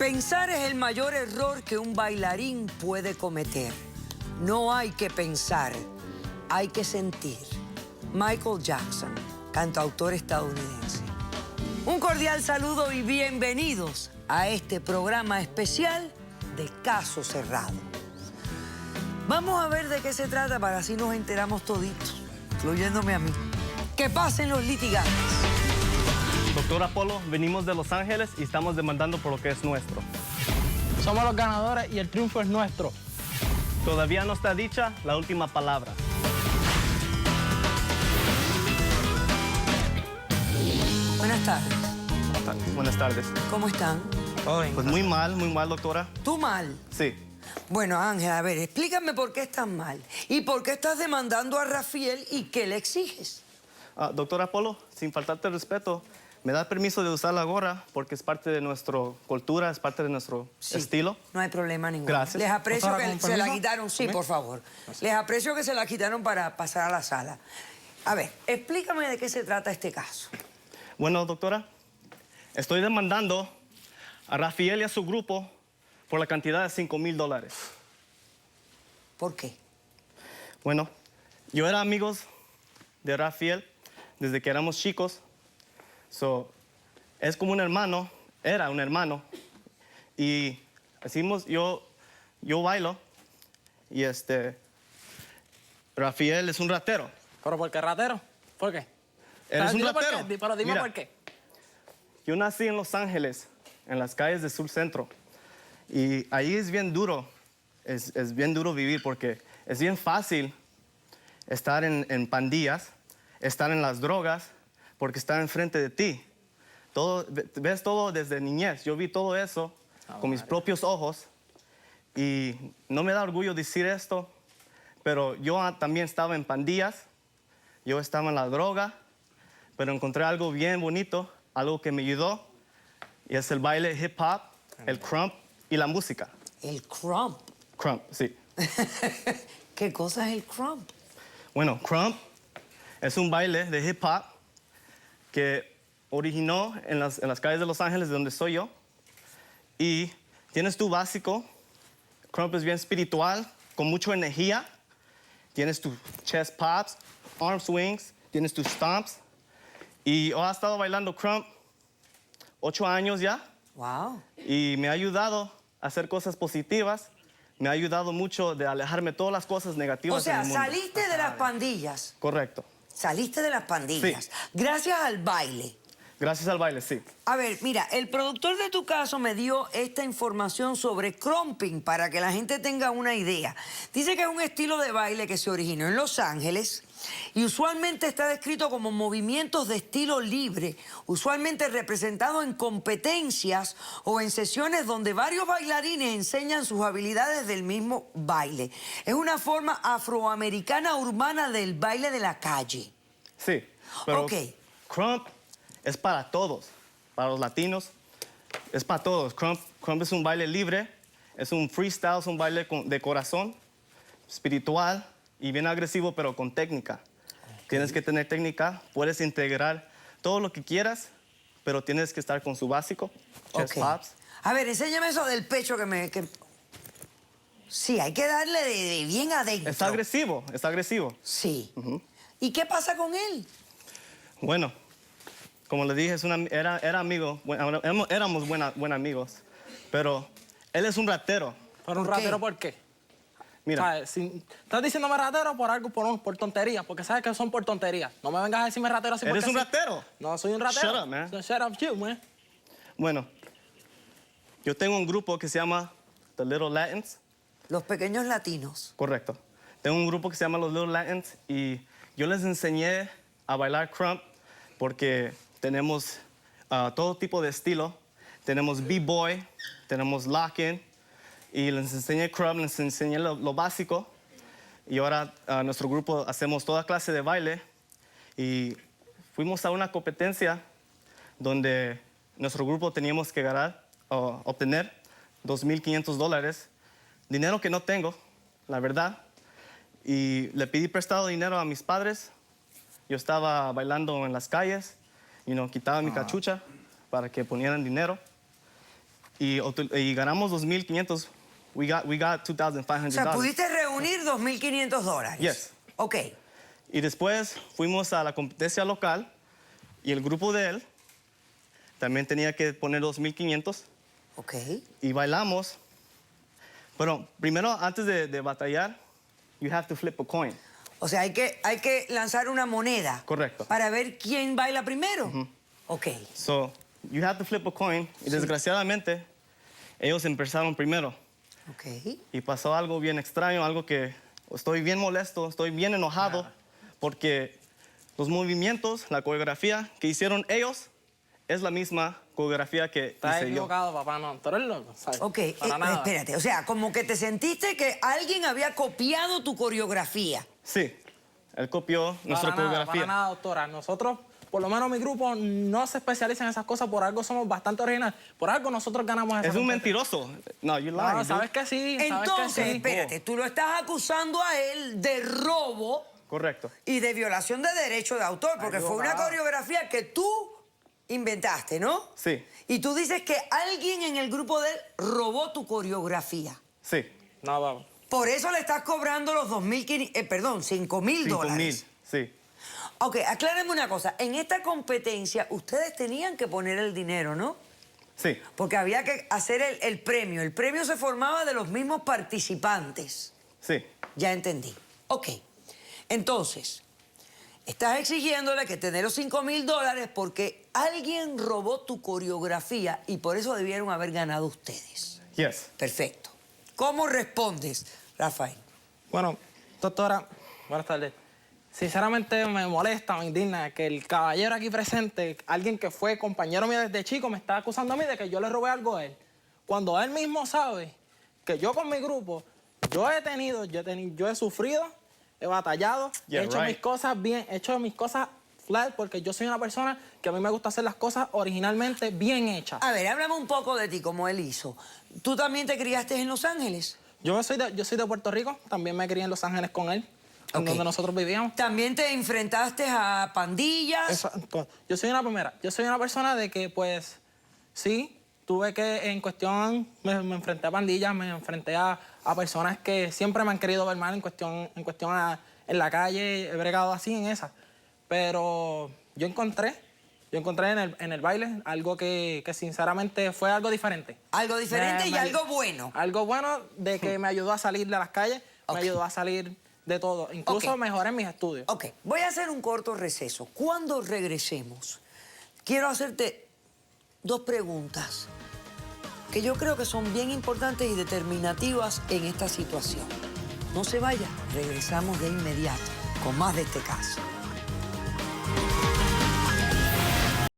Pensar es el mayor error que un bailarín puede cometer. No hay que pensar, hay que sentir. Michael Jackson, cantautor estadounidense. Un cordial saludo y bienvenidos a este programa especial de Caso Cerrado. Vamos a ver de qué se trata para así nos enteramos toditos, incluyéndome a mí. Que pasen los litigantes. Doctor Apolo, venimos de Los Ángeles y estamos demandando por lo que es nuestro. Somos los ganadores y el triunfo es nuestro. Todavía no está dicha la última palabra. Buenas tardes. Buenas tardes. ¿Cómo están? Pues muy mal, doctora. ¿Tú mal? Sí. Bueno, Ángel, a ver, explícame por qué estás mal. ¿Y por qué estás demandando a Rafael y qué le exiges? Doctor Apolo, sin faltarte el respeto, ¿me da permiso de usar la gorra? Porque es parte de nuestra cultura, es parte de nuestro estilo. No hay problema ninguno. Gracias. Les aprecio ¿Doctora, que con se la permiso? quitaron. Sí, por favor. Gracias. Les aprecio que se la quitaron para pasar a la sala. A ver, explícame de qué se trata este caso. Bueno, doctora, estoy demandando a Rafael y a su grupo por la cantidad de $5,000. ¿Por qué? Bueno, yo era amigos de Rafael desde que éramos chicos. Es como un hermano, era un hermano. Y decimos, yo bailo y Rafael es un ratero. ¿Pero por qué ratero? ¿Por qué? Eres un Dime por ratero. qué, pero dime Mira, por qué. Yo nací en Los Ángeles, en las calles de Sur Centro. Y ahí es bien duro, es bien duro vivir porque es bien fácil estar en pandillas, estar en las drogas, porque está enfrente de ti. Ves todo desde niñez. Yo vi todo eso con mis propios ojos. Y no me da orgullo decir esto, pero yo también estaba en pandillas. Yo estaba en la droga, pero encontré algo bien bonito, algo que me ayudó. Y es el baile hip hop, el crump y la música. El crump. Crump, sí. ¿Qué cosa es el crump? Bueno, crump es un baile de hip hop que originó en las calles de Los Ángeles, de donde soy yo. Y tienes tu básico. Crump es bien espiritual, con mucha energía. Tienes tus chest pops, arm swings, tienes tus stomps. Y yo he estado bailando crump 8 años ya. Wow. Y me ha ayudado a hacer cosas positivas. Me ha ayudado mucho de alejarme de todas las cosas negativas O sea, en el mundo. saliste de las pandillas. Correcto. Saliste de las pandillas. Sí. Gracias al baile. Gracias al baile, sí. A ver, mira, el productor de tu caso me dio esta información sobre crumping para que la gente tenga una idea. Dice que es un estilo de baile que se originó en Los Ángeles y usualmente está descrito como movimientos de estilo libre, usualmente representado en competencias o en sesiones donde varios bailarines enseñan sus habilidades del mismo baile. Es una forma afroamericana urbana del baile de la calle. Sí. Pero Ok. crump es para todos, para los latinos, es para todos. Crump es un baile libre, es un freestyle, es un baile de corazón, espiritual y bien agresivo, pero con técnica. Tienes que tener técnica, puedes integrar todo lo que quieras, pero tienes que estar con su básico, chest Ok. pops. A ver, enséñame eso del pecho Sí, hay que darle de bien adentro. Es agresivo, es agresivo. Sí. ¿Y qué pasa con él? Bueno, como le dije, era amigo, éramos buenos amigos, pero él es un ratero. ¿Pero un ¿Por qué? ratero por qué? Mira, ¿Sabes? Estás diciéndome ratero por algo, por tonterías, porque sabes que son por tonterías. No me vengas a decirme ratero así porque ¿eres un sí. ratero? No, soy un ratero. Shut up, man. So shut up you, man. Bueno, yo tengo un grupo que se llama The Little Latins. Los pequeños latinos. Correcto. Tengo un grupo que se llama Los Little Latins y yo les enseñé a bailar crump porque tenemos todo tipo de estilo. Tenemos b-boy, tenemos locking y les enseñé crump, les enseñé lo básico. Y ahora nuestro grupo hacemos toda clase de baile y fuimos a una competencia donde nuestro grupo teníamos que obtener $2,500. Dinero que no tengo, la verdad. Y le pedí prestado dinero a mis padres. Yo estaba bailando en las calles, quitaba mi cachucha para que ponieran dinero. y ganamos $2,500. We got $2,500. O sea, pudiste reunir $2,500. Yes. Ok. Y después fuimos a la competencia local y el grupo de él también tenía que poner $2,500 Ok. y bailamos. Pero primero, antes de batallar, you have to flip a coin. O sea, hay que lanzar una moneda. Correcto. Para ver quién baila primero. Ok. So, you have to flip a coin. Y desgraciadamente, ellos empezaron primero. Ok. Y pasó algo bien extraño, algo que estoy bien molesto, estoy bien enojado, porque los movimientos, la coreografía que hicieron ellos es la misma coreografía que Estás hice yo. equivocado, papá, no. Tú eres loco, ¿sabes? Ok, Para nada. espérate. O sea, como que te sentiste que alguien había copiado tu coreografía. Sí, él copió nuestra coreografía. Para nada, doctora. Nosotros, por lo menos mi grupo, no se especializa en esas cosas. Por algo somos bastante originales. Por algo nosotros ganamos esa Es un competencia. mentiroso. No, you're lying. No, dude. sabes que sí. sabes Entonces, que sí. espérate, tú lo estás acusando a él de robo Correcto. y de violación de derecho de autor, porque fue una coreografía que tú inventaste, ¿no? Sí, Y tú dices que alguien en el grupo de él robó tu coreografía. sí. No, papá. Por eso le estás cobrando los $5,000 $5,000, sí. Ok, aclárame una cosa. En esta competencia, ustedes tenían que poner el dinero, ¿no? Sí, Porque había que hacer el premio. El premio se formaba de los mismos participantes. sí. Ya entendí. Ok. Entonces, estás exigiéndole que te dé los $5,000 porque alguien robó tu coreografía y por eso debieron haber ganado ustedes. Yes. Perfecto. ¿Cómo respondes, Rafael? Bueno, doctora, buenas tardes. Sinceramente me molesta, me indigna que el caballero aquí presente, alguien que fue compañero mío desde chico, me está acusando a mí de que yo le robé algo a él. Cuando él mismo sabe que yo con mi grupo, yo he sufrido, he batallado, Yeah, he hecho right. mis cosas bien, he hecho mis cosas flat, porque yo soy una persona que a mí me gusta hacer las cosas originalmente bien hechas. A ver, háblame un poco de ti, como él hizo. ¿Tú también te criaste en Los Ángeles? Yo soy de Puerto Rico, también me crié en Los Ángeles con él, en Ok. donde nosotros vivíamos. ¿También te enfrentaste a pandillas? Exacto. Yo soy una persona de que, pues, sí, tuve que, en cuestión, me enfrenté a pandillas, me enfrenté a personas que siempre me han querido ver mal en cuestión en la calle, he bregado así en esa. Pero yo encontré en el baile algo que sinceramente fue algo diferente. Algo diferente y algo bueno. Algo bueno de que me ayudó a salir de las calles, Ok. me ayudó a salir de todo. Incluso Ok. mejoré en mis estudios. Ok, voy a hacer un corto receso. Cuando regresemos, quiero hacerte 2 preguntas que yo creo que son bien importantes y determinativas en esta situación. No se vaya, regresamos de inmediato con más de este caso.